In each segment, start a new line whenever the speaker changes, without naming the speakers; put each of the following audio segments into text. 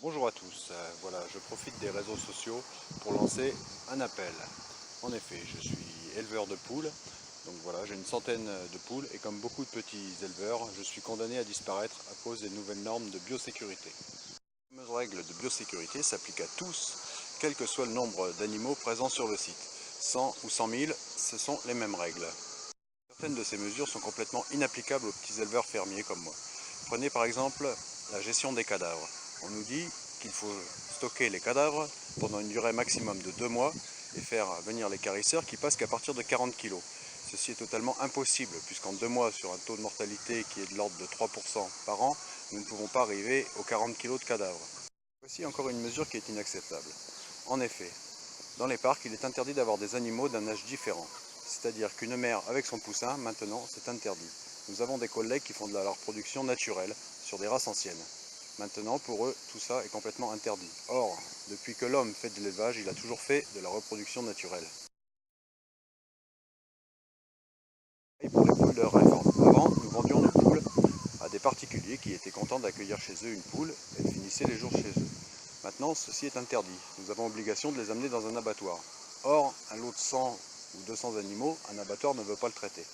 Bonjour à tous, voilà, je profite des réseaux sociaux pour lancer un appel. En effet, je suis éleveur de poules, donc voilà, j'ai une centaine de poules et comme beaucoup de petits éleveurs, je suis condamné à disparaître à cause des nouvelles normes de biosécurité. Les fameuses règles de biosécurité s'appliquent à tous, quel que soit le nombre d'animaux présents sur le site. 100 ou 100 000, ce sont les mêmes règles. Certaines de ces mesures sont complètement inapplicables aux petits éleveurs fermiers comme moi. Prenez par exemple la gestion des cadavres. On nous dit qu'il faut stocker les cadavres pendant une durée maximum de 2 mois et faire venir les carisseurs qui passent qu'à partir de 40 kg. Ceci est totalement impossible puisqu'en 2 mois sur un taux de mortalité qui est de l'ordre de 3% par an, nous ne pouvons pas arriver aux 40 kg de cadavres. Voici encore une mesure qui est inacceptable. En effet, dans les parcs, il est interdit d'avoir des animaux d'un âge différent. C'est-à-dire qu'une mère avec son poussin, maintenant, c'est interdit. Nous avons des collègues qui font de la reproduction naturelle sur des races anciennes. Maintenant, pour eux, tout ça est complètement interdit. Or, depuis que l'homme fait de l'élevage, il a toujours fait de la reproduction naturelle. Et pour les poules de réforme. Avant, nous vendions nos poules à des particuliers qui étaient contents d'accueillir chez eux une poule et finissaient les jours chez eux. Maintenant, ceci est interdit. Nous avons obligation de les amener dans un abattoir. Or, un lot de 100 ou 200 animaux, un abattoir ne veut pas le traiter.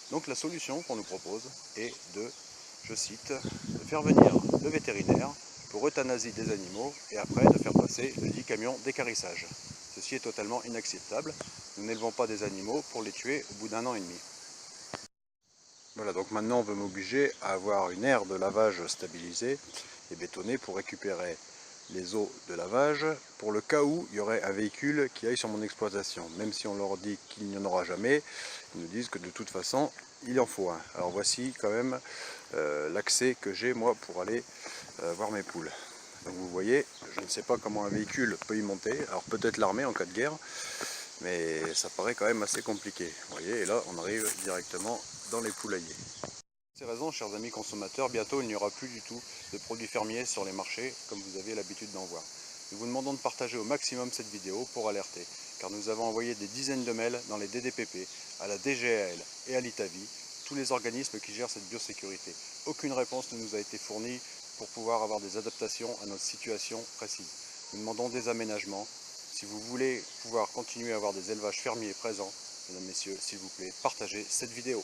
Donc la solution qu'on nous propose est de, je cite, de faire venir le vétérinaire pour euthanasie des animaux et après de faire passer le dit camion d'équarrissage. Ceci est totalement inacceptable. Nous n'élevons pas des animaux pour les tuer au bout d'un an et demi. Voilà, donc maintenant on veut m'obliger à avoir une aire de lavage stabilisée et bétonnée pour récupérer les eaux de lavage pour le cas où il y aurait un véhicule qui aille sur mon exploitation. Même si on leur dit qu'il n'y en aura jamais, ils nous disent que de toute façon il en faut un. Alors voici quand même l'accès que j'ai moi pour aller voir mes poules. Donc vous voyez, je ne sais pas comment un véhicule peut y monter, alors peut-être l'armée en cas de guerre, mais ça paraît quand même assez compliqué. Vous voyez, et là on arrive directement dans les poulaillers. Pour ces raisons, chers amis consommateurs, bientôt il n'y aura plus du tout de produits fermiers sur les marchés comme vous avez l'habitude d'en voir. Nous vous demandons de partager au maximum cette vidéo pour alerter, car nous avons envoyé des dizaines de mails dans les DDPP, à la DGAL et à l'ITAVI, tous les organismes qui gèrent cette biosécurité. Aucune réponse ne nous a été fournie pour pouvoir avoir des adaptations à notre situation précise. Nous demandons des aménagements. Si vous voulez pouvoir continuer à avoir des élevages fermiers présents, mesdames, messieurs, s'il vous plaît, partagez cette vidéo.